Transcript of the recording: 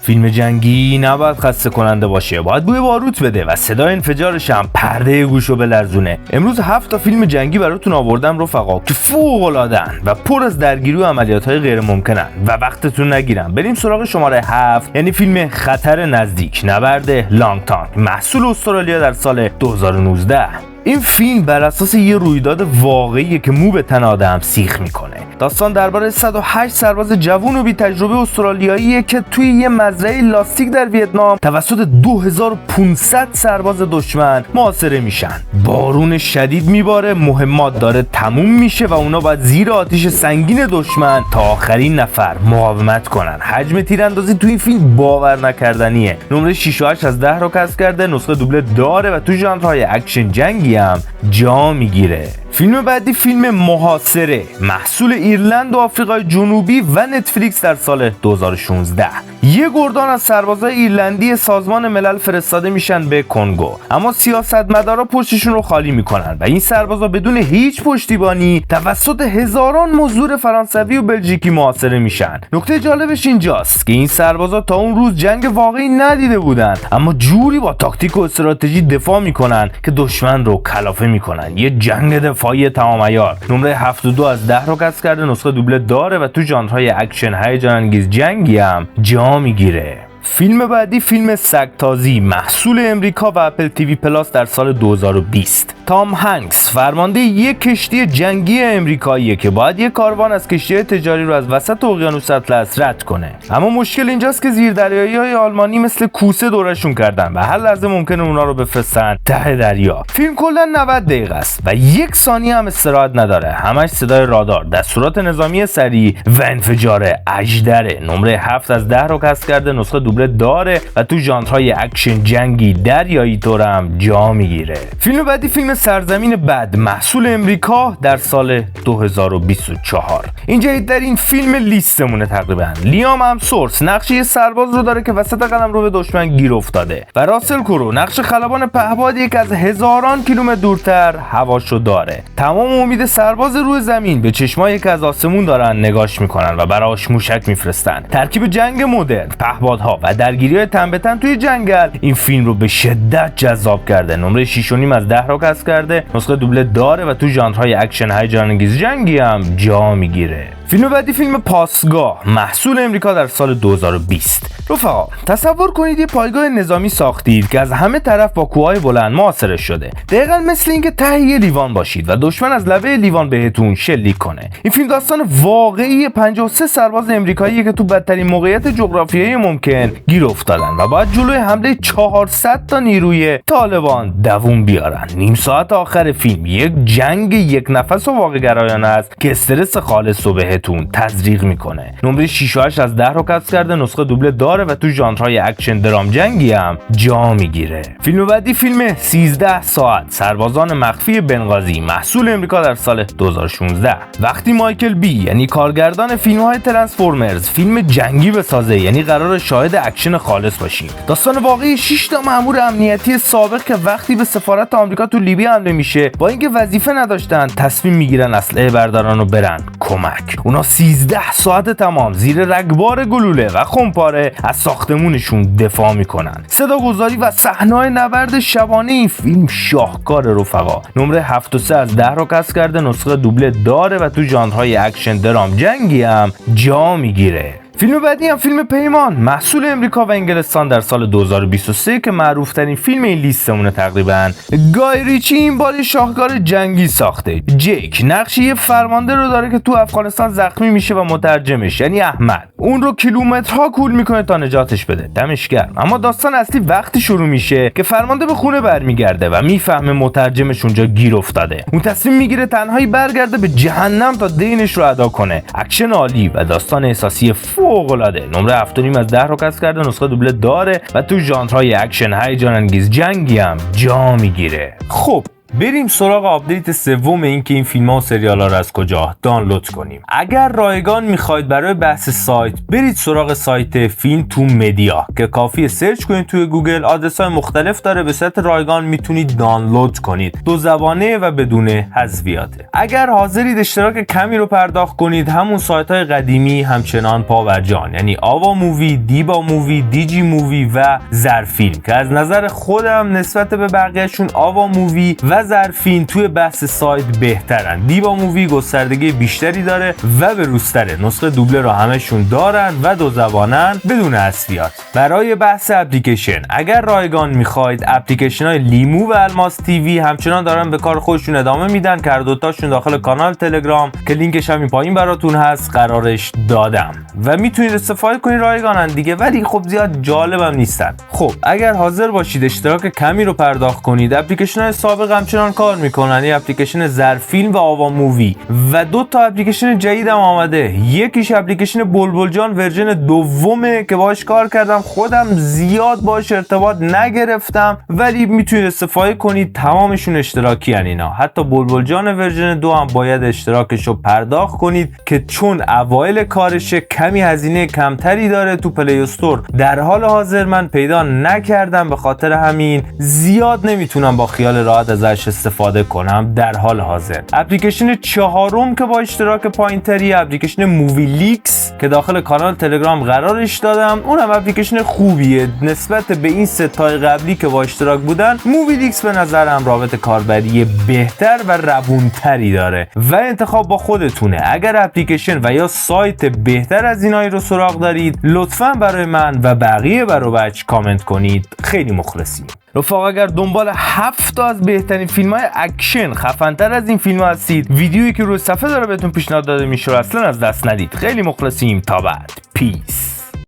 فیلم جنگی نباید خسته کننده باشه، باید بوی باروت بده و صدای انفجارش هم پرده گوشو بلرزونه. امروز 7 تا فیلم جنگی براتون آوردم رفقا که فوق العاده‌ان و پر از درگیری و عملیات‌های غیر ممکنن و وقتتون نگیرم. بریم سراغ شماره 7، یعنی فیلم خطر نزدیک، نبرد لانگ تانگ، محصول استرالیا در سال 2019. این فیلم بر اساس یه رویداد واقعیه که مو به تن آدم سیخ میکنه. داستان درباره 108 سرباز جوون و بی تجربه استرالیاییه که توی یه مزرعه لاستیک در ویتنام توسط 2500 سرباز دشمن محاصره میشن. بارون شدید میباره، مهمات داره تموم میشه و اونا باید زیر آتش سنگین دشمن تا آخرین نفر مقاومت کنن. حجم تیراندازی توی این فیلم باور نکردنیه. نمره 6.8 از 10 رو کسب کرده، نسخه دوبله داره و تو ژانرهای اکشن جنگی هم جا میگیره. فیلم بعدی فیلم محاصره، محصول ایرلند و آفریقای جنوبی و نتفلیکس در سال 2016. یه گردان از سربازای ایرلندی سازمان ملل فرستاده میشن به کنگو، اما سیاستمدارا پشتشون رو خالی میکنن و این سربازا بدون هیچ پشتیبانی توسط هزاران مزدور فرانسوی و بلژیکی محاصره میشن. نکته جالبش اینجاست که این سربازا تا اون روز جنگ واقعی ندیده بودن، اما جوری با تاکتیک و استراتژی دفاع میکنن که دشمن رو کلافه میکنن. یه جنگ دفاعی تمام عیار. نمره 7.2 از 10 رو کسب کرده، نسخه دوبله داره و تو ژانرهای اکشن هیجان انگیز جنگی هم جا میگیره. فیلم بعدی فیلم سگتازی، محصول امریکا و اپل تیوی پلاس در سال 2020. تام هنگس فرمانده یک کشتی جنگی امریکاییه که باید یک کاروان از کشتی‌های تجاری رو از وسط اقیانوس اطلس رد کنه، اما مشکل اینجاست که زیردریایی‌های آلمانی مثل کوسه دورشون کردن و هر لحظه ممکنه اونا رو بفرستن ته دریا. فیلم کلا 90 دقیقه است و یک ثانیه هم استراحت نداره، همش صدای رادار، دستورات نظامی سریع و انفجار اژدره. نمره 7 از 10 رو کسب کرده، نسخه دوبله داره و تو ژانرهای اکشن جنگی دریایی طورم جا میگیره. فیلم بعدی فیلم سرزمین بد، محصول امریکا در سال 2024. این جدیدترین فیلم لیستمونه تقریبا. لیام همسورث نقش یه سرباز رو داره که وسط قلمرو به دشمن گیر افتاده و راسل کرو نقش خلبان پهپادی که از هزاران کیلومتر دورتر هواشو داره. تمام امید سرباز روی زمین به چشمای که از آسمون دارن نگاش میکنن و براش موشک میفرستن. ترکیب جنگ مدرن، پهپادها و درگیری‌های تن به تن توی جنگل این فیلم رو به شدت جذاب کرده. نمره 6.5 از 10 رو کسب کرده، نسخه دوبله داره و تو ژانرهای اکشن هیجان انگیز جنگی هم جا میگیره. فیلم بعدی فیلم پاسگاه، محصول امریکا در سال 2020. رفقا تصور کنید یه پایگاه نظامی ساختید که از همه طرف با کوههای بلند محاصره شده. دقیقاً مثل اینکه ته یه لیوان باشید و دشمن از لبه لیوان بهتون شلیک کنه. این فیلم داستان واقعی 53 سرباز امریکایی که تو بدترین موقعیت جغرافیایی ممکن گیر افتادن و باید جلوی حمله 400 تا نیروی طالبان دووم بیارن. نیم ساعت آخر فیلم یک جنگ یک نفس و واقع‌گرایانه است که استرس خالص رو بهتون تزریق میکنه. نمره 6.8 از 10 رو کسب کرده، نسخه دوبله داره و تو ژانرهای اکشن درام جنگی هم جا میگیره. فیلم بعدی فیلم 13 ساعت، سربازان مخفی بنغازی، محصول امریکا در سال 2016. وقتی مایکل بی یعنی کارگردان فیلم‌های ترانسفورمرز فیلم جنگی بسازه، یعنی قرار شاهد اکشن خالص باشیم. داستان واقعی 6 تا مأمور امنیتی سابق که وقتی به سفارت آمریکا تو لیبی حمله میشه با اینکه وظیفه نداشتن تصمیم میگیرن اسلحه بردارن و برن کمک. اونا 13 ساعت تمام زیر رگبار گلوله و خمپاره از ساختمونشون دفاع میکنن. صداگذاری و صحنه‌های نبرد شبانه این فیلم شاهکار رفقا. نمره 7.3 از 10 رو کسب کرده، نسخه دوبله داره و تو ژانرهای اکشن درام جنگی هم جا میگیره. فیلم بعدی هم فیلم پیمان، محصول امریکا و انگلستان در سال 2023 که معروف ترین فیلم این لیستمونه تقریبا. گای ریچی این بار شاهکار جنگی ساخته. جیک نقش یه فرمانده رو داره که تو افغانستان زخمی میشه و مترجمش یعنی احمد اون رو کیلومترها کول میکنه تا نجاتش بده. دمش گرم. اما داستان اصلی وقتی شروع میشه که فرمانده به خونه برمیگرده و میفهمه مترجمش اونجا گیر افتاده. اون تصمیم میگیره تنهایی برگرده به جهنم تا دینش رو ادا کنه. اکشن عالی و داستان احساسی فوق‌العاده. نمره 7.5 از 10 رو کسب کرده، نسخه دوبله داره و تو ژانرهای اکشن هیجان انگیز جنگی هم جا میگیره. خب بریم سراغ آپدیت سوم، این که این فیلم ها و سریال ها رو از کجا دانلود کنیم. اگر رایگان میخواید برای بحث سایت، برید سراغ سایت فیلم تو مدیا که کافیه سرچ کنید توی گوگل. آدرس های مختلف داره، به صورت رایگان میتونید دانلود کنید، 2 زبانه و بدون حذفیاته. اگر حاضرید اشتراک کمی رو پرداخت کنید، همون سایت های قدیمی همچنان پاورجان، یعنی آوا مووی، دیبا مووی، دیجی مووی و زرفیلم، که از نظر خودم نسبت به بقیهشون آوا مووی و زرفیلم توی بحث سایت بهترن. دیبا مووی گستردگی بیشتری داره و به روزتره، نسخه دوبله رو همشون دارن و 2 زبانن بدون حذفیات. برای بحث اپلیکیشن، اگر رایگان میخواید، اپلیکیشن های لیمو و الماس تیوی همچنان دارن به کار خودشون ادامه میدن که هر دوتاشون داخل کانال تلگرام که لینکش همین پایین براتون هست قرارش دادم و میتونید استفاده کنید. رایگانن دیگه، ولی خب زیاد جالبم نیستن. خب اگر حاضر باشید اشتراک کمی رو پرداخت کنید، اپلیکیشن های سابق همچنان کار میکنن، یه اپلیکیشن زرفیلم و آوا مووی و 2 تا اپلیکیشن جدیدم آمده. یکیش اپلیکیشن بلبل جان ورژن دومه که باهاش کار کردم، خودم زیاد باهاش ارتباط نگرفتم ولی میتونید استفاده کنید. تمامشون اشتراکی ان اینا. حتی بلبل جان ورژن 2 هم باید اشتراکش رو پرداخت کنید که چون اوایل کارشه کمی هزینه کمتری داره تو پلی استور. در حال حاضر من پیدا نکردم، به خاطر همین زیاد نمیتونم با خیال راحت ازش استفاده کنم در حال حاضر. اپلیکیشن چهارم که با اشتراک پایینتری، اپلیکیشن مووی لیکس که داخل کانال تلگرام قرارش دادم. اونم اپلیکیشن خوبیه نسبت به این 3 تای قبلی که با اشتراک بودن. مووی لیکس به نظرم رابط کاربری بهتر و روونتری داره و انتخاب با خودتونه. اگر اپلیکیشن و یا سایت بهتر از اینایی رو سراغ دارید، لطفاً برای من و بقیه برو بچ کامنت کنید، خیلی مخلصیم. رفقا اگر دنبال 7 تا از بهترین فیلم‌های اکشن خفن‌تر از این فیلم‌ها هستید، ویدیویی که روی صفحه داره بهتون پیشنهاد داده میشه رو اصلا از دست ندید. خیلی مخلصیم. تا بعد. پیس.